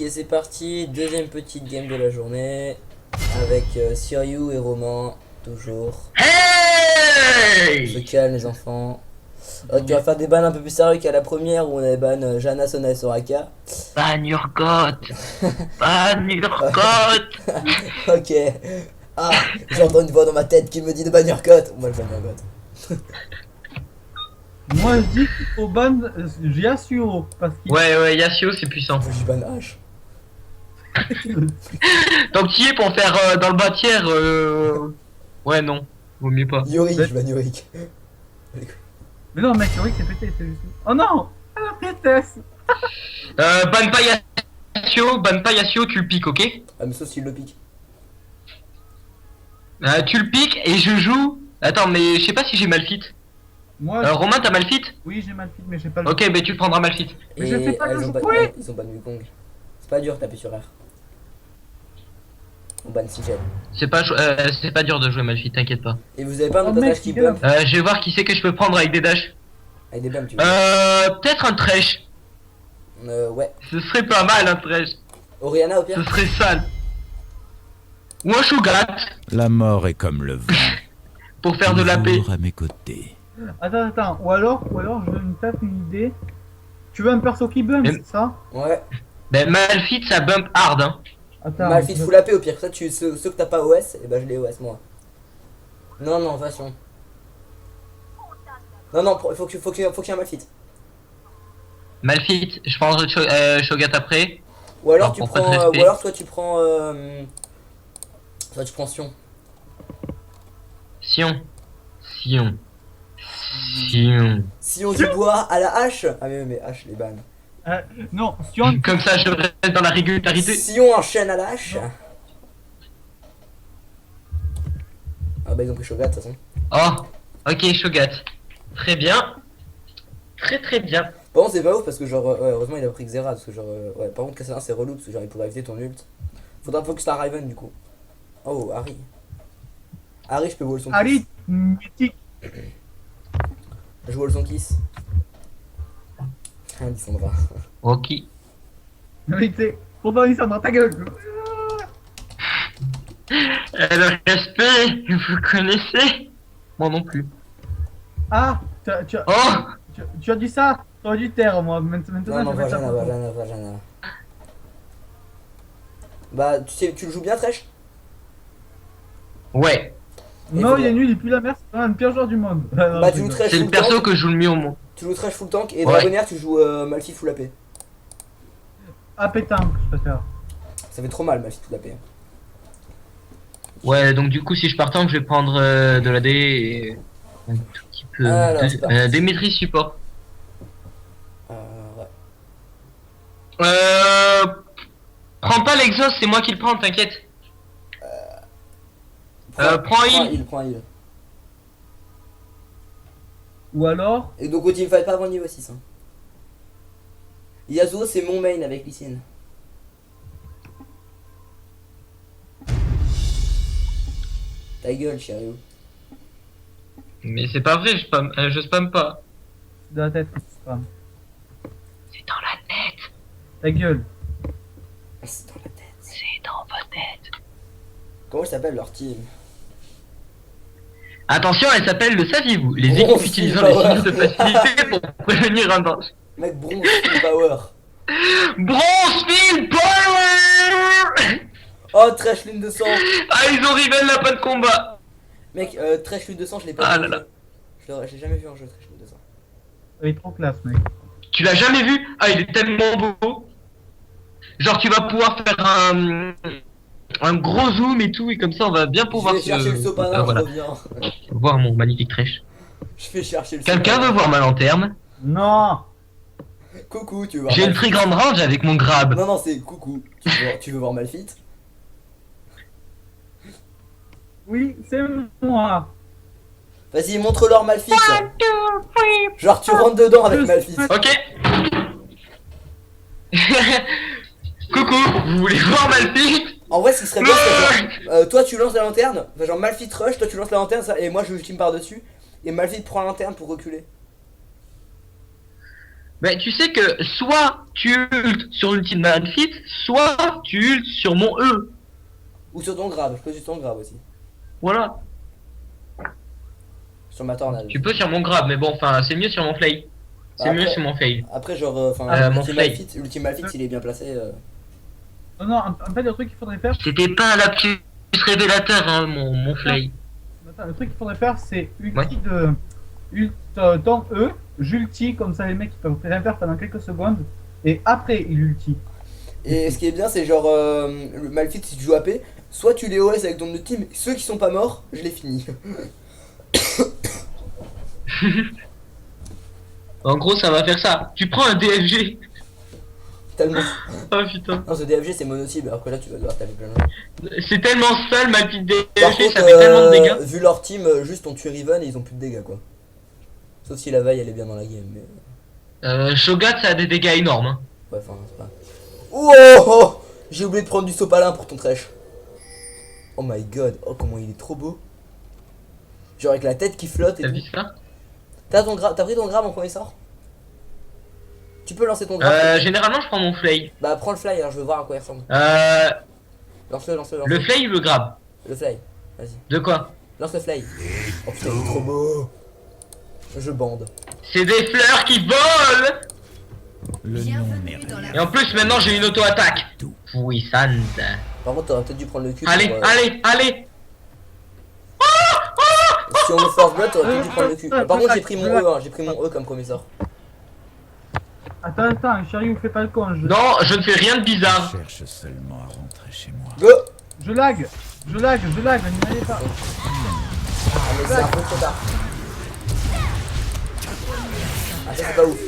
Ok, c'est parti, deuxième petite game de la journée avec Siriu et Roman, toujours. On se Hey! calme les enfants. Ok, on va faire des bans un peu plus sérieux qu'à la première où on avait ban Jana, Sona et Soraka. Ban Urgot! Ban Urgot! Ok. Ah, j'entends une voix dans ma tête qui me dit de ban Urgot. Moi je ban Urgot. Moi je dis qu'il faut ban Yasuo parce qu'il Ouais, Yasuo c'est puissant. Je ban H. Donc tu y es pour faire dans le bas tiers. Ouais, non, vaut mieux pas. Yorick, je ban Yorick. Mais non mec, c'est vrai que c'est pété, c'est juste. Oh non! Ah, la princesse! Ban pas Yasuo, tu le piques, ok? Ah, mais sauf s'il le pique. Tu le piques et je joue. Attends, mais je sais pas si j'ai Malfit. Moi Romain, t'as Malfit? oui j'ai mal fit mais j'ai pas le. Ok, mais tu le prendras Malfit. Mais Et je sais pas le ils ont jouer. ils ont ban Wukong. C'est pas dur, taper sur R. On ban Sigel. C'est pas dur de jouer Malfit, t'inquiète pas. Et vous avez pas un Oh, autre mec, personnage qui il est là. bump Je vais voir qui c'est que je peux prendre avec des dashs. avec des bumps, tu veux Peut-être un Thresh. Ouais. Ce serait pas mal un Thresh. Oriana au Ce pire. serait sale. Ou un Shogat La mort est comme le vent, pour faire de la paix. toujours à mes côtés. Attends, ou alors je me tape une idée. Tu veux un perso qui bump, Mais- c'est ça? Ouais. Ben Malfit ça bump hard hein. Attends. Malfit full AP au pire. Ça, ceux que t'as pas OS, et bah je les OS moi. Non, non, façon. Non, non, faut qu'il y ait un Malfit. Malfit, je prendrai Shogat après. Ou alors Alors, tu pour pas de prends. respect. Ou alors toi tu prends. Toi tu prends Sion. Sion. Sion. Sion. Sion du bois à la hache. Ah, mais hache, les bannes. Non, Sion. Comme ça je reste dans la régularité. Sion enchaîne à la hache. Ah, bah ils ont pris Shogat de toute façon. Oh, ok Shogat. Très bien. Très bien. Par contre, c'est pas ouf parce que, genre, ouais, heureusement il a pris Xerath. Parce que, genre, ouais, par contre, Cassandra c'est relou parce que, genre, il pourrait éviter ton ult. Faudra focus la Riven du coup. Oh, Harry. Harry, je peux wall son kiss. Harry, mythique. Je wall son kiss. Ah, Lissandra. Ok. Mais tu sais, pour pas ça dans ta gueule. Le respect, vous connaissez? Moi non plus. Ah, Oh! tu as dit ça? T'aurais dû taire, moi. Maintenant, Non, non, je vais mettre Vajana, la photo. Vajana. Bah, tu le joues bien, Thresh? Ouais. Non, Et il est nul, il pue la merde, c'est vraiment le pire joueur du monde. Ah, non, Bah, je tu joues rigole. Thresh C'est le full perso tank. que je joue le mieux au monde. Tu joues Thresh full tank et Ouais. Dragonair, tu joues Malphite full AP. Ah, pétanque, je préfère. Ça fait trop mal, Malphite full AP. Ouais, donc du coup, si je pars tank, je vais prendre de la D et un tout petit peu Alors, c'est parti. des maîtrises support. Ouais. Prends pas l'exhaust, c'est moi qui le prends, t'inquiète. Prends heal. Prends heal. Ou alors, Et donc, au teamfight, pas avant le niveau 6. Hein. Yasuo, c'est mon main avec Lysine. Ta gueule, Chériou. Mais c'est pas vrai, je spam pas. c'est dans la tête que tu spams. C'est dans la tête. Ta gueule. C'est dans la tête. C'est dans votre tête. Comment s'appelle leur team? Attention, elle s'appelle le saviez-vous. Les Bronze équipes utilisant Steel les Power. signaux de facilité pour prévenir un danger. Mec, bronze, full power. Bronzefield Power. Oh, Trash lune de sang. Ah, ils ont rival la pas de combat. Mec, Trash lune de sang, je l'ai pas Ah vu. là en là. jeu. Je l'ai jamais vu en jeu, Trash lune de sang. Il est trop classe, mec. Tu l'as jamais vu? Ah, il est tellement beau. Genre, tu vas pouvoir faire un gros zoom et tout, et comme ça, on va bien Je pouvoir vais chercher le sopalin, voilà. je reviens. Voir mon magnifique trèche. Je vais chercher le Quelqu'un sopalin. veut voir ma lanterne? Non. Coucou, tu veux voir J'ai une Malphite? très grande range avec mon grab. Non, non, c'est coucou. Tu veux voir Malphite? Oui, c'est moi. Vas-y, montre-leur Malphite. Genre, tu rentres dedans avec Malphite. Ok. Coucou, vous voulez voir Malphite? En vrai, ce qui serait bien, c'est genre, toi tu lances la lanterne, enfin, genre Malphite rush, toi tu lances la lanterne, et moi je team par dessus, et Malphite prend la lanterne pour reculer. Mais tu sais que soit tu ultes sur l'ultime Malphite, soit tu ultes sur mon E. Ou sur ton grab, je peux sur ton grab aussi. Voilà. Sur ma tornade. Tu peux sur mon grab, mais bon, enfin, c'est mieux sur mon flay. C'est Après- mieux sur mon fail. Après, genre, enfin, Mon l'ultime flay. Malphite, l'ultime Malphite, s'il est bien placé. Non, non, en fait, le truc qu'il faudrait faire, C'était pas la plus révélateur, hein, mon flay. attends, le truc qu'il faudrait faire, c'est ulti Ouais. de. Dans E, j'ulti, comme ça les mecs ils peuvent rien faire pendant quelques secondes, et après il ulti. Et ce qui est bien, c'est genre, le Malphite, si tu joues AP, soit tu les OS avec ton ultime, ceux qui sont pas morts, je les finis. En gros, ça va faire ça. Tu prends un DFG. Tellement. Oh putain. Non, ce DFG c'est mono-cible, alors que là tu vas devoir taper plein de gens. C'est tellement seul, ma petite Par DFG, contre, ça fait tellement de dégâts. vu leur team, juste on tue Riven et ils ont plus de dégâts quoi. Sauf si la veille elle est bien dans la game, mais. Shogat, ça a des dégâts énormes. Hein. Ouais, enfin, c'est pas. Oh, oh, j'ai oublié de prendre du sopalin pour ton trèche. Oh my god, oh comment il est trop beau. Genre avec la tête qui flotte et T'as tout. vu ça? T'as pris ton grab en premier sort? Tu peux lancer ton grab? Généralement, je prends mon flay. Bah prends le fly, alors je veux voir à quoi il ressemble. Lance-le, lance-le, lance-le. Le flay ou le grab? Le fly, vas-y. De quoi? Lance le fly. Oh putain, il est trop beau. Je bande. C'est des fleurs qui volent! Le nom n'est Bienvenue dans rien. Et en plus, maintenant, j'ai une auto-attaque. Tout. Puissante. Par contre, t'aurais peut-être dû prendre le cul. Allez, pour, allez, allez! Si on veut force blood, t'aurais peut-être dû prendre le cul. Par contre, j'ai pris mon E, hein, j'ai pris mon E comme premier sort. Attends, attends, Chariot, fais pas le con. Non, je ne fais rien de Je bizarre. cherche seulement à rentrer chez moi. Go! Je lag, je lag, n'y allez pas. Ah, mais c'est un peu trop tard. Ah, ça c'est pas ouf.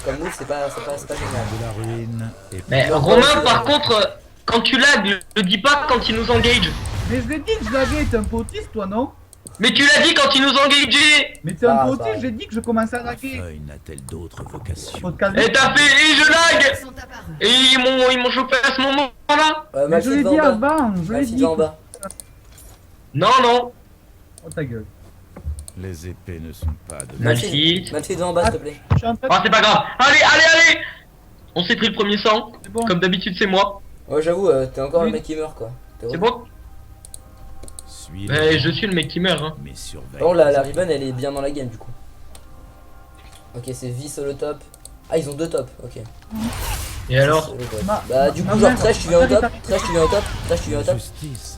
Comme move, c'est pas génial. De la ruine et Mais Non, Romain, non, par non. contre, quand tu lags, ne dis pas quand il nous engage. Mais je l'ai dit que je laguais, t'es un peu autiste toi, non? Mais tu l'as dit quand il nous engageait. Mais t'es un Ah, peu ça autiste, va. j'ai dit que je commençais à la laguer. feuille n'a-t-elle d'autre vocation? Faut te calmer. Et t'as fait, et je lag. sont apparus. Et ils m'ont chopé à ce moment-là. Mais je l'ai Malphite dit va en bas. avant, je l'ai Malphite dit. va en bas. Non, non. Oh ta gueule. Les épées ne sont pas de Malphite. Malphite va en bas, s'il te plaît. Je suis en train Oh, c'est pas grave. Allez, allez, allez. On s'est pris le premier sang. C'est bon. Comme d'habitude, c'est moi. Ouais, j'avoue, t'es encore Oui. le mec qui meurt quoi. T'es C'est relou. bon. Suis Mais je suis le mec qui meurt. Hein. mais surveille. Par contre, la Ribbon elle est bien dans la game du coup. Ok, c'est V solo top. Ah, ils ont deux tops, ok. Et alors? Solo top. Ma- Bah, du coup, ma genre mère- Thresh, tu viens au top. Arrête, Thresh, tu viens au top. Thresh, tu viens au La top. justice.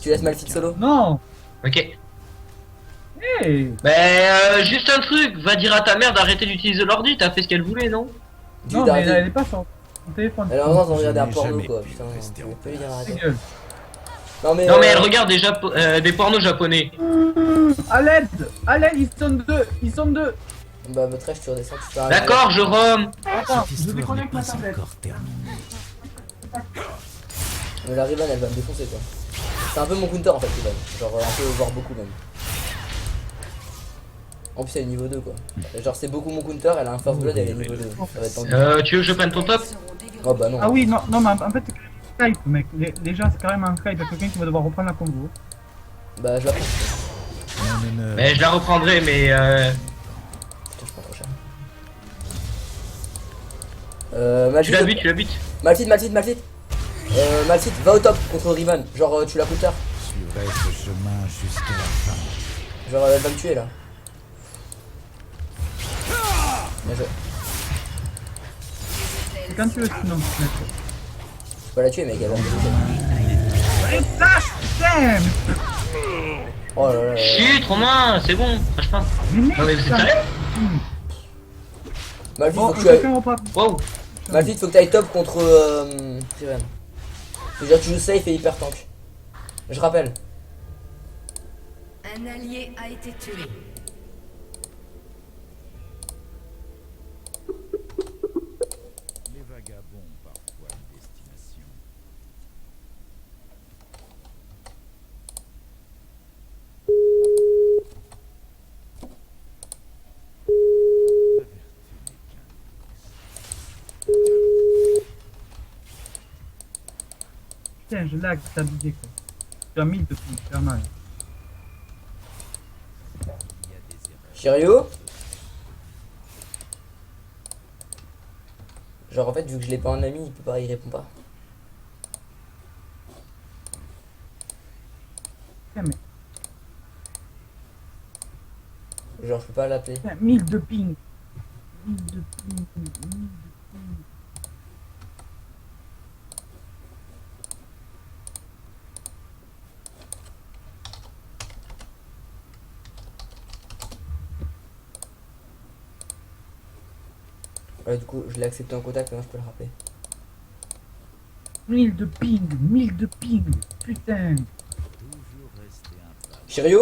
Tu laisses Malphite solo. Non. Ok. Hey. Mais juste un truc. Va dire à ta mère d'arrêter d'utiliser l'ordi. T'as fait ce qu'elle voulait, non? Non, mais elle est pas sur son téléphone. Elle a vraiment Je regardé un n'ai porno jamais quoi, pu putain. rester Tu en peux lui dire Ta arrêter. gueule. Non mais. Non mais elle regarde des pornos japonais. À l'aide, ils sont deux, ils sont deux. Bah, Thresh, tu redescends, tu fais un. D'accord, je rom. Attends, Cette je histoire n'est déconnecte ma pas tablette. encore terminée. Mais la Ribbon elle va me défoncer quoi. C'est un peu mon counter en fait, Ribbon. Genre un peu, voire beaucoup même. En plus elle est niveau 2 quoi. Genre c'est beaucoup mon counter, elle a un first blood, elle est niveau 2. Ça va être tendu. Tu veux que je prenne ton top? Seront dégradés. Oh bah non. Ah oui, non, non, mais en fait, c'est Skype, mec. Les gens, c'est carrément un Skype. Il y a quelqu'un qui va devoir reprendre la combo. Bah je la prends. Mon honneur. Mais je la reprendrai, mais Putain, je prends trop cher. tu la Malphite, butes, tu la butes. Malphite. Malphite, va au top contre Riven. Genre tu la counter. Suivrai ce chemin jusqu'à la fin. Genre elle va me tuer là. Bien joué. C'est quand tu veux, sinon. Mec. Je peux la tuer mec, elle va me tuer. Allez, flash. Damn. Oh là là là. Chut, Romain, c'est bon, crache pas. Mais mec, Non mais vous êtes putain. sérieux? Malphite, Bon, faut que tu ailles. quelqu'un reprend. Wow. Malphite, faut que tu ailles top contre Riven. C'est-à-dire tu joues safe et hyper tank. Je rappelle. Un allié a été tué. Les vagabonds ont parfois une destination. La vertu n'est qu'un Putain, je lag, c'est abusé quoi. Je suis à 1000 depuis, clairement. Chirio. Genre en fait vu que je l'ai pas en ami, il peut pas, il répond pas. Putain, mais Genre je peux pas l'appeler. putain, 1000 de ping. 1000 de ping. 1000 de ping. Ouais, du coup je l'ai accepté en contact, maintenant je peux le rappeler. 1000 de ping. 1000 de ping. Putain. Toujours rester impatient. Shiryu?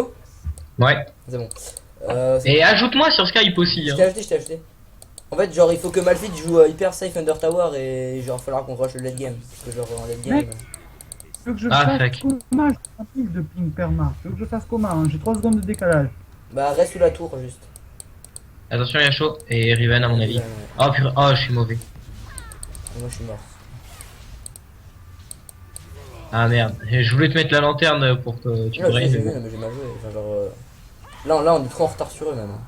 Ouais. C'est bon. Et ajoute-moi sur Skype aussi. Je Hein. t'ai ajouté, je t'ai ajouté. En fait, genre, il faut que Malphite joue hyper safe Under Tower et genre, il faudra qu'on rush le late game. Parce que, genre, en late game. Mec. Tu veux que je Ah, fasse fuck. comment? J'ai un 1000 de ping perma. Tu veux que je fasse comment hein? J'ai 3 secondes de décalage. Bah, reste sous la tour, juste. Attention, il y a chaud. Et Riven à mon avis. Ouais, Oh purée, oh je suis mauvais. moi, je suis mort. Ah merde, je voulais te mettre la lanterne pour que tu Ouais, brilles. j'ai mais vu, bon. mais j'ai mal joué. Enfin, genre, là, on est trop en retard sur eux, même. Hein.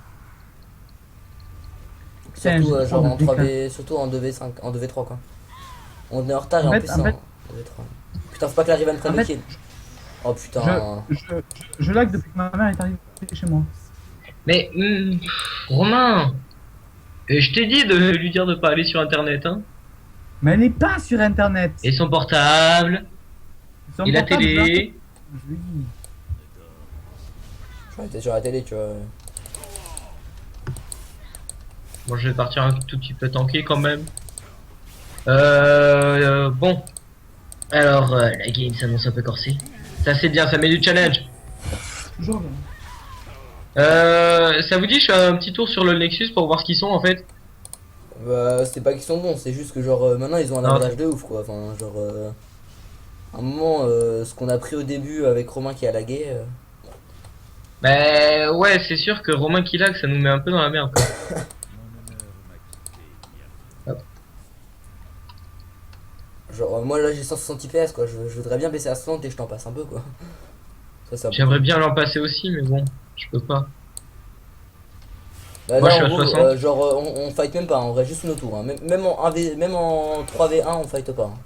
Putain, Surtout, j'ai genre, trop en de 3v, surtout en 2v5, en 2v3, quoi. On est en retard et En en fait- plus, en c'est en fait- 2v3. Putain, faut pas que la Riven prenne En le fait, kill. Oh putain. Je lag depuis que ma mère est arrivée chez moi. Mais Romain, je t'ai dit de lui dire de pas aller sur internet hein. Mais elle n'est pas sur internet. Et son portable, Son et la portable, télé. je lui dis. J'aurais été sur la télé, tu vois. Bon, je vais partir un tout petit peu tanké quand même. Bon. Alors, la game s'annonce un peu corsée. Ça c'est bien, ça met du challenge. Toujours. Ça vous dit, je fais un petit tour sur le Nexus pour voir ce qu'ils sont en fait. Bah, c'est pas qu'ils sont bons, c'est juste que, genre, maintenant, ils ont un Non, avantage de ouf, quoi. Enfin, genre, à un moment, ce qu'on a pris au début avec Romain qui a lagué. Bah ouais, c'est sûr que Romain qui lag, ça nous met un peu dans la merde quoi. Mon honneur m'a quitté il y a Genre, moi là j'ai 160 IPS quoi, je voudrais bien baisser à 60 et je t'en passe un peu quoi. Ça J'aimerais bien l'en passer aussi, mais bon, je peux pas. Là, Moi, là, je suis en à gros, 60. genre on fight même pas, on reste juste nos tours. Hein. Même en 1v, même en 3v1 on fight pas. Hein.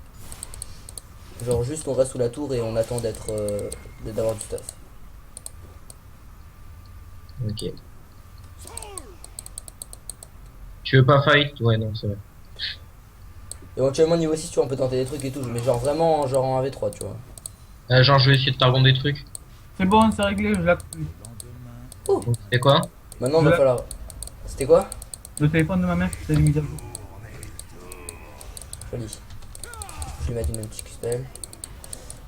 Genre juste on reste sous la tour et on attend d'être d'avoir du stuff. Ok. Tu veux pas fight? Ouais, non, c'est vrai. Éventuellement niveau 6 tu vois on peut tenter des trucs et tout, mais genre vraiment genre en 1v3 tu vois. Genre, je vais essayer de t'argonder des trucs. C'est bon, c'est réglé, je lag plus. lendemain. C'est quoi? Maintenant il va Ouais. falloir. C'était quoi? Le téléphone de ma mère, c'est les mises à jour. Joli. Je vais mettre une petite spell.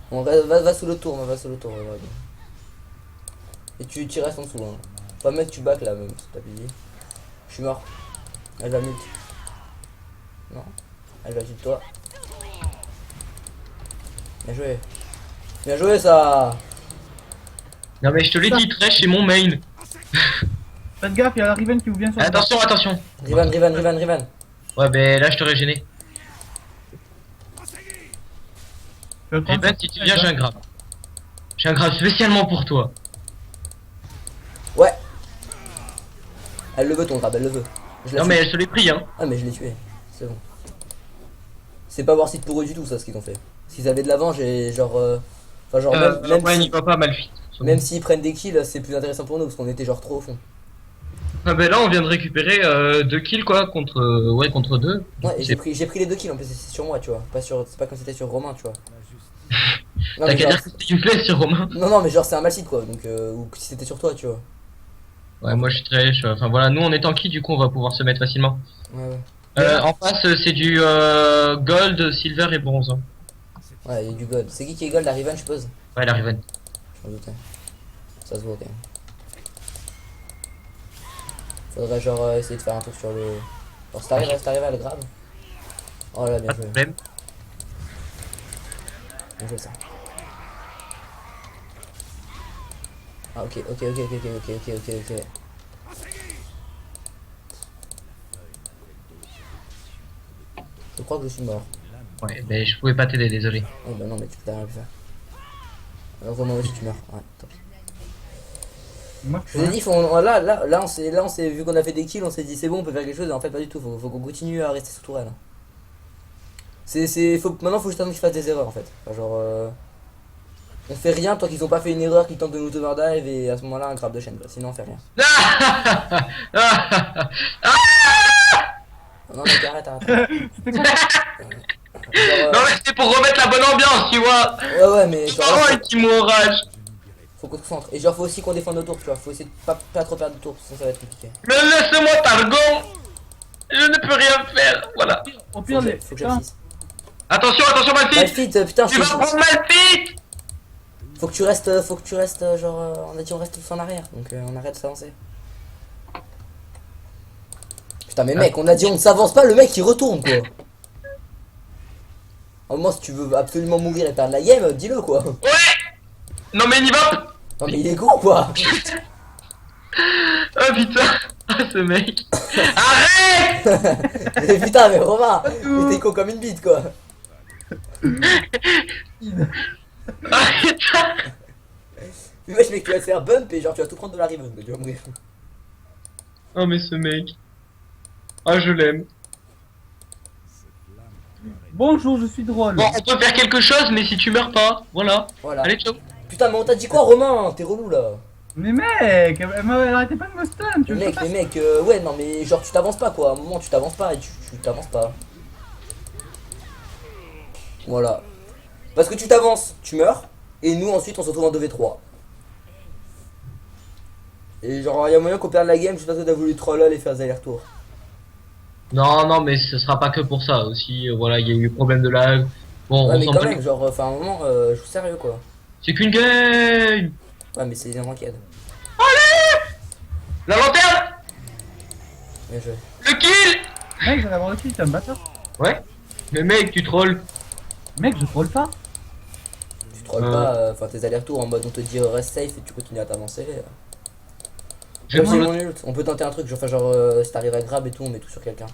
On va sous le tour, va sous le tour. Ouais. Et tu restes en dessous. Hein. Pas mettre tu back là même, si t'as payé. Je suis mort. Elle va mute. Non. Elle va de toi. Bien joué. Bien joué ça. Non, mais je te l'ai dit, Trash, c'est mon main. Faites gaffe, il y a la Riven qui vous vient sur le Attention, attention. Riven. Ouais, ben là, je t'aurais gêné. Je vais le prendre Riven, sur- si tu viens, j'ai un grab. J'ai un grab spécialement pour toi. Ouais. Elle le veut ton grab, elle le veut. Je la Non, suis. mais elle se l'est pris, hein. Ah mais je l'ai tué. C'est bon. C'est pas voir site pour eux du tout ça ce qu'ils ont fait. S'ils avaient de l'avant j'ai genre. Enfin genre même ouais, si- n'y va pas, Malphite. même s'ils prennent des kills c'est plus intéressant pour nous parce qu'on était genre trop au fond. Ah, ben là, on vient de récupérer 2 kills, quoi, contre. Ouais, contre 2. Ouais et j'ai pris les 2 kills en plus c'est sur moi tu vois. Pas sur. C'est pas comme c'était sur Romain tu vois. Non, T'as mais qu'à genre, dire que c'était useless sur Romain. non mais genre c'est un mal site quoi donc ou si c'était sur toi tu vois. Ouais, moi, je suis Trash. Enfin, voilà, nous, on est tanky, du coup, on va pouvoir se mettre facilement. Ouais. En face, c'est du gold, silver et bronze. Hein. Ouais il y a du gold. C'est qui est gold la Riven je suppose. Ouais, la Riven. Je m'en doutais. Ça se voit quand même. Faudrait genre essayer de faire un truc sur le. Genre si t'arrives à le grave. Oh là bien Pas de joué. problème. Bien joué ça. Ah ok. Je crois que je suis mort. Ouais, mais je pouvais pas t'aider, désolé. Oh bah non mais tu peux rien faire. Alors vraiment aussi tu meurs. Ouais, tant pis. Moi, Je vous ai dit, là on s'est vu qu'on a fait des kills, on s'est dit c'est bon on peut faire quelque chose et en fait pas du tout, faut qu'on continue à rester sous tourelle. Maintenant faut juste attendre qu'ils fassent des erreurs en fait. Enfin, genre on fait rien tant qu'ils ont pas fait une erreur qui tente de nous overdive et à ce moment là un grab de chaîne quoi. Sinon on fait rien. Non mais arrête. C'était quoi? Non mais c'est pour remettre la bonne ambiance, tu vois. Ouais mais genre Parents et qui m'enrage. faut qu'on se concentre. Et genre faut aussi qu'on défende nos tours tu vois. Faut essayer de pas trop perdre de tours sinon ça va être compliqué. Mais laisse-moi Targon. Je ne peux rien faire, voilà. Au pire, les. Faut que j'assiste. Attention, Malphite. Malphite, putain Tu vas prendre Malphite. faut que tu restes genre on a dit on reste tous en arrière donc on arrête de s'avancer. Putain mais mec on a dit on ne s'avance pas, le mec il retourne quoi. Au moins si tu veux absolument mourir et perdre la game, dis-le quoi. Ouais. Non mais il y va. Non mais il est con quoi. Oh putain. Ah ce mec. Arrête. Mais putain mais Romain, t'es con comme une bite quoi. Ah putain. Mais mec tu vas te faire bump et genre tu vas tout prendre de la rive, tu vas mourir. Oh mais ce mec. Ah je l'aime. Bonjour, je suis drôle. Bon, on peut faire quelque chose, mais si tu meurs pas, voilà. Voilà. Allez, ciao. Putain mais on t'a dit quoi Romain? T'es relou là. Mais mec, elle arrêtait pas de me stun. Tu Mais veux mec, pas mais mec, ouais non mais genre tu t'avances pas quoi, à un moment tu t'avances pas et tu t'avances pas. Voilà. Parce que tu t'avances, tu meurs, et nous ensuite on se retrouve en 2v3. Et genre il y a moyen qu'on perde la game juste parce que t'as voulu troll et faire des allers-retours. Non, non, mais ce sera pas que pour ça aussi. Voilà, il y a eu problème de lag. Bon, Ouais on mais s'en quand bat même, les- genre enfin à un moment, je suis sérieux quoi. C'est qu'une game. Ouais mais c'est des ranked. La lanterne. Bien joué. Le kill. Mec, j'en ai avoir le kill, t'es un bâtard. Ouais. Mais mec, tu trolls. Mec, je troll pas. Tu trolls pas, enfin tes allers-retours en mode on te dit reste safe et tu continues à t'avancer. Je Même si prends mon ult, on peut tenter un truc, genre si t'arrives à grab et tout, on met tout sur quelqu'un.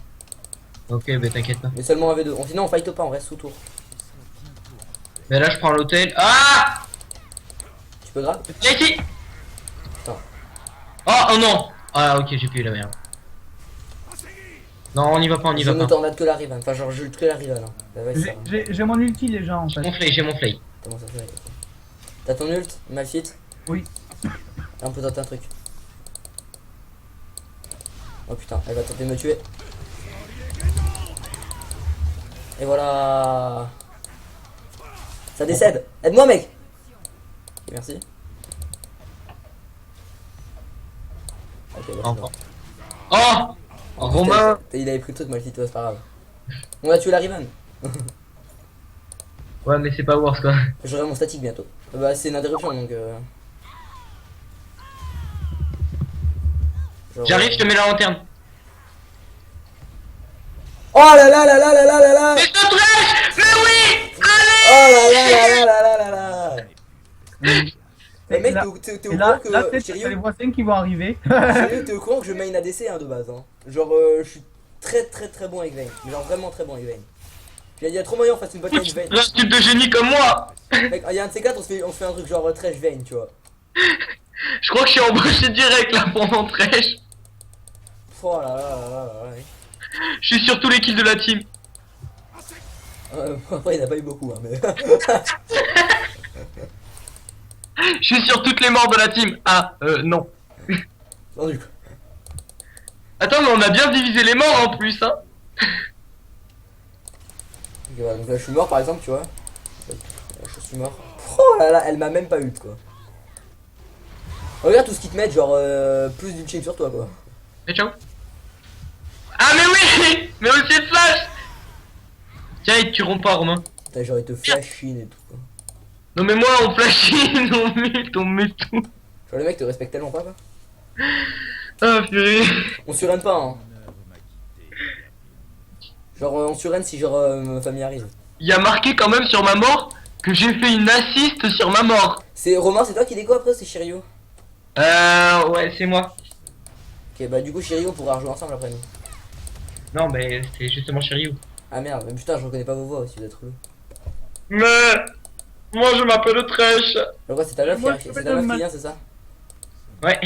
Ok, mais t'inquiète pas. Mais seulement en V2, sinon on fight pas, on reste sous tour. Mais là, je prends l'hôtel. Ah. Tu peux grab? Viens ici. Putain. Oh non. Ah ok, j'ai pu la merde. Non, on y va pas, on y Je va ne pas. tornade que la Riven, enfin genre je ult que la Riven. Hein. Bah ouais, c'est ça. J'ai mon ulti, les gens, en J'ai fait. mon flay, j'ai mon flay. Comment ça fait? T'as ton ult, Malphite? Oui. Là, on peut tenter un truc. Oh putain, elle va tenter de me tuer. Et voilà. Ça décède. Aide-moi mec. Ok, merci. Ok, bah, c'est Enfin. bon. Oh. Romain. Il avait pris le truc Malphite, ouais, c'est pas grave. On a tué la Riven. Ouais, mais c'est pas worse quoi. J'aurai mon statique bientôt. Bah c'est une interruption donc genre, J'arrive, je te mets la lanterne. Oh là là là là là là là là. Mais je te trèche. Mais oui. Allez. Oh là là là là là là là là. Mais mec, là- t'es au Et courant là, que là peut-être t'as les Shiryu, voisins qui vont arriver. t'es au courant que je main ADC hein, de base hein. Genre je suis très bon avec Vayne. Genre vraiment très bon avec Vayne. Il y a trop moyen on fasse une bataille Vayne. Un type de génie comme moi. Mec, il y a un de ces quatre, on se fait un truc genre trash Vayne, tu vois. Je crois que je suis embauché direct là pour mon trèche. Oh là là là là là. Ouais. Je suis sur tous les kills de la team. Après il n'y en a pas eu beaucoup hein, mais... Je suis sur toutes les morts de la team. Ah, non. non du coup. Attends, mais on a bien divisé les morts en plus, hein. Ok, voilà, donc là je suis mort par exemple, tu vois. Je suis mort. Oh là là, elle m'a même pas eu quoi. Regarde tout ce qu'ils te mettent, genre plus d'une chain sur toi quoi. Et ciao. Ah, mais oui. Mais aussi de flash. Tiens, ils te tueront pas, Romain. Putain, genre ils te flash in et tout quoi. Non, mais moi, on flash in, on met tout. Genre le mec te respecte tellement pas quoi. Ah, purée. On surrenne pas hein. Genre on surrenne si genre ma famille arrive. Il y a marqué quand même sur ma mort que j'ai fait une assist sur ma mort. C'est Romain, c'est toi qui déco après ou c'est Shiryu? Ouais, c'est moi. Ok bah du coup Shiryu on pourra rejouer ensemble après nous. Non, mais c'est justement Shiryu. Ah merde, mais putain je reconnais pas vos voix aussi, vous êtes relou. Mais moi, je m'appelle Trèche. Alors quoi c'est ta meuf Moi, qui je c'est me ta meuf donne qui vient c'est ça? Ouais.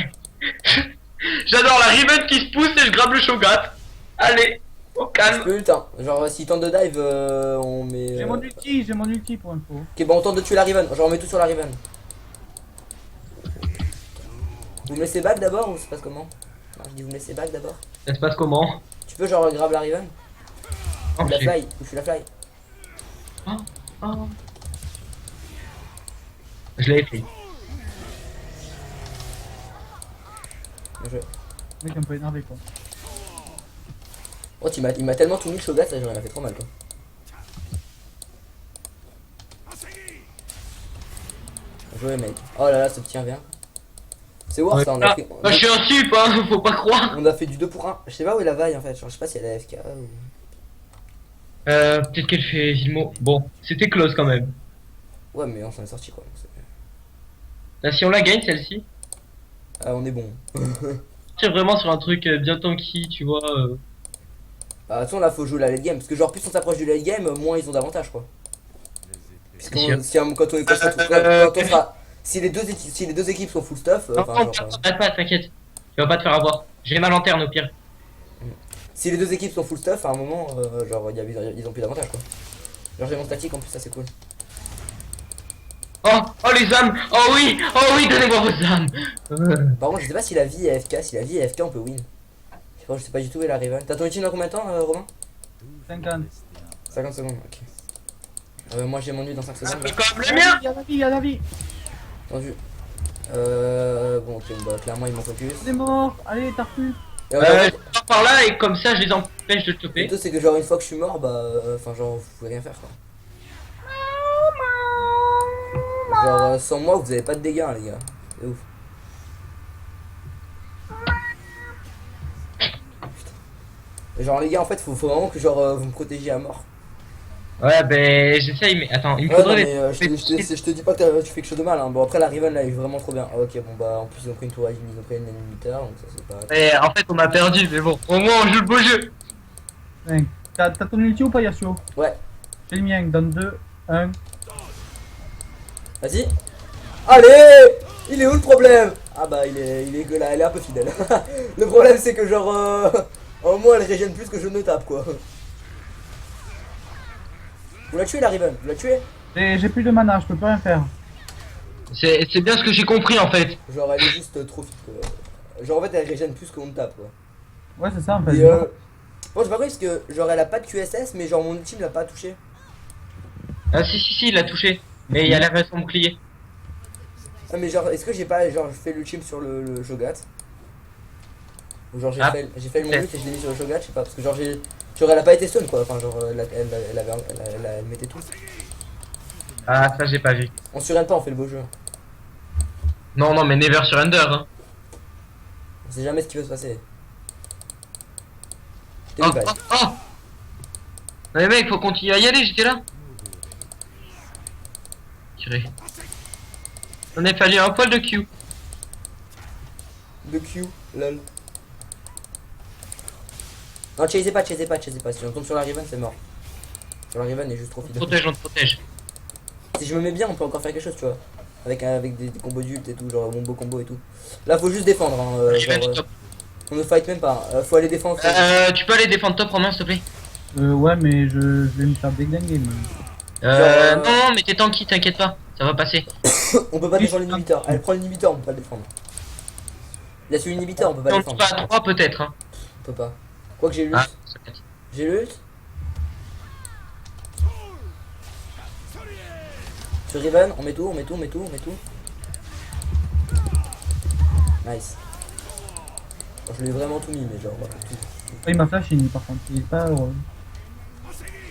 J'adore la ribbon qui se pousse et je grabe le shogat. Allez. Au J'ai calme. plus le temps. Genre, s'il tente de dive, on met. J'ai mon ulti pour info. Ok, bon, on tente de tuer la Riven. Genre, on met tout sur la Riven. Vous me laissez back d'abord ou ça se passe comment? Non, je dis vous me laissez back d'abord. Ça se passe comment? Tu peux, genre, grab la Riven? Oh, Ou la j'ai- fly? Ou je suis la fly? Oh, oh. Je l'avais fait. Bien joué. Mec, un peu énervé quoi. Oh, il m'a tellement tout mis le Shogat, ça, j'en ai fait trop mal, quoi. Bien joué, mec. Oh là là, ce petit 1v1. C'est war ça, on a Ah, pris. bah, je suis un sup, hein, faut pas croire. On a fait du 2 pour 1. Je sais pas où est la vaille en fait. Genre, je sais pas si elle est AFK ou. Peut-être qu'elle fait Zilmo. Bon, c'était close quand même. Ouais, mais on s'en est sorti quoi. Là, si on la gagne, celle-ci, Ah, on est bon. c'est vraiment sur un truc bien tanky, tu vois. Bah, de toute façon, là, faut jouer la late game. Parce que, genre, plus on s'approche du late game, moins ils ont d'avantage quoi. C'est sûr. Si, quand on sera. Si les deux équipes sont full stuff, Non, enfin, non, genre. t'arrête pas, t'inquiète. Tu vas pas te faire avoir. J'ai ma lanterne au pire. Si les deux équipes sont full stuff, à un moment, genre, ils ont plus d'avantage quoi. Genre, j'ai mon statique en plus, ça c'est cool. Oh, oh les âmes. Oh oui, donnez-moi vos âmes. Par contre, je sais pas si la vie est AFK. Si la vie est AFK, on peut win. Je sais pas du tout où est la rival. T'as ton ulti dans combien de temps, Romain? 50. 50 secondes, ok. Moi j'ai mon ulti dans 5 secondes. C'est comme le mien. Il y a la vie. Entendu. Bon, ok, bah clairement ils m'ont focus. C'est mort. Allez, t'as repu. Et en fait, Je pars par là et comme ça, je les empêche de te le choper. tout c'est que genre une fois que je suis mort, bah, enfin genre vous pouvez rien faire quoi. Genre sans moi vous avez pas de dégâts hein, les gars. C'est ouf. Et genre les gars en fait faut vraiment que genre vous me protégiez à mort. Ouais, ben j'essaye, mais attends, il me Ouais, non, faudrait mais je te dis pas que tu fais quelque chose de mal hein. Bon après la Riven là elle est vraiment trop bien. Ah, ok bon bah en plus ils ont pris une tour, ils ont pris une inhibiteur donc ça c'est pas. Mais en fait, on a perdu, mais bon, au moins on joue le beau jeu. Mec, t'as ton ulti ou pas, Yasuo? Ouais, J'ai le mien. Donne 2, 1. vas-y. Allez. Il est où le problème? Ah bah il est que là, elle est un peu fidèle. Le problème c'est que genre au moins elle régène plus que je ne tape quoi. Vous la tuez la Riven, vous la tuez? J'ai plus de mana, je peux plus rien faire. C'est bien ce que j'ai compris en fait. Genre elle est juste trop fit quoi. Genre en fait elle régène plus qu'on ne tape quoi. Ouais, c'est ça en fait. Et bon j'ai pas compris parce que genre elle a pas de QSS mais genre mon ulti ne l'a pas touché. Ah si, il a touché. Mais il a l'air de son bouclier. Ah mais genre est-ce que j'ai pas genre fait l'ultime sur le Shogat? Ou genre j'ai Ah, fait mon peut-être. ult et je l'ai mis sur le Shogat, je sais pas parce que genre genre elle a pas été stun quoi, enfin genre elle mettait tout. Ah, ça j'ai pas vu. On surrène pas, on fait le beau jeu. Non, mais never surrender. Hein. On sait jamais ce qui peut se passer. T'es Oh, où, bye. oh. Mais mec, faut continuer à y aller, j'étais là. Tiré. On a fallu un poil de Q. De Q, lol. Non, chasez pas. Si on tombe sur la Riven, c'est mort. Sur la Riven, elle est juste trop On te fidèle. protège, on te protège. Si je me mets bien, on peut encore faire quelque chose, tu vois. Avec des combos d'ult et tout, genre mon beau combo et tout. Là, faut juste défendre. Hein, Revenge genre, top. on ne fight même pas. Faut aller défendre. Tu peux aller défendre top Romain, s'il te plaît. Ouais, mais je vais me faire déglinguer. Mais... Non, mais t'es tanky, t'inquiète pas. Ça va passer. On peut pas défendre l'inhibiteur. Elle prend l'inhibiteur, on peut pas le défendre. Il a su l'inhibiteur, on peut pas le On défendre. va à 3 peut-être. Hein. On peut pas. Quoi que j'ai l'ult. Ah, J'ai l'ult. Sur Riven, on met tout. Nice. Bon, je lui ai vraiment tout mis, mais genre, voilà, tout. Il m'a flash ini par contre, il est pas heureux.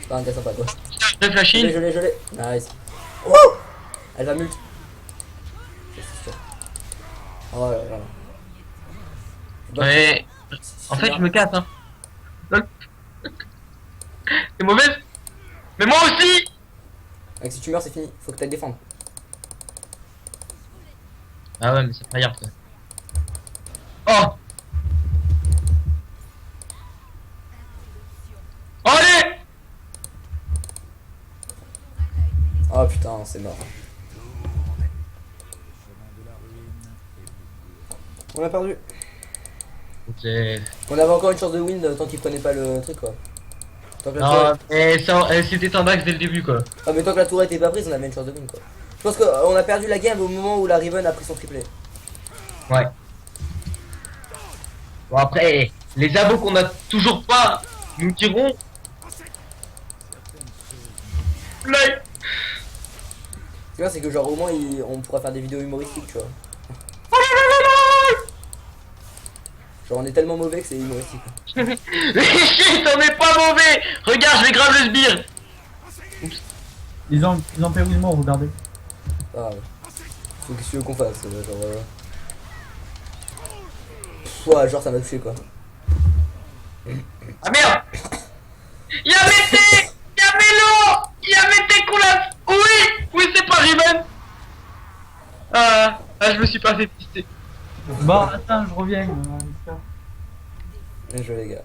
C'est pas un gars sympa quoi. je flash Je in. l'ai. Nice. Wouh. Elle va mult. C'est sûr. Oh là là. Ouais. En fait, je me casse. Hein. Lol. C'est mauvaise. Mais moi aussi. Mec, si tu meurs, c'est fini. Faut que t'ailles défendre. Ah ouais, mais c'est pas grave ça. Oh. Allez. Oh putain, c'est mort. On a perdu. Ok. On avait encore une chance de win tant qu'il prenait pas le truc quoi. Tant que la Non, tour... mais ça, c'était un max dès le début quoi. Ah, mais tant que la tour était pas prise, on avait une chance de win quoi. Je pense qu'on a perdu la game au moment où la Riven a pris son triplé. Ouais. Bon après, les abos qu'on a toujours pas, nous dirons. Là. Ce qui est bien, c'est que genre au moins on pourra faire des vidéos humoristiques, tu vois. Genre on est tellement mauvais que c'est humoristique. Mais shit, on est pas mauvais. Regarde, je vais grave le sbire. Ils ont perdu le mot, regardez. Ah ouais. Faut que tu veux qu'on fasse, genre... Ouais, genre ça m'a touché quoi. Ah merde. Y'a Mété, y'a Mélo, y'a Mété Koulas. Oui, oui c'est pas Riven. Je me suis pas fait pister. Bon, attends, je reviens. Bien joué les gars.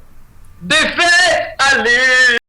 Défait. Allez.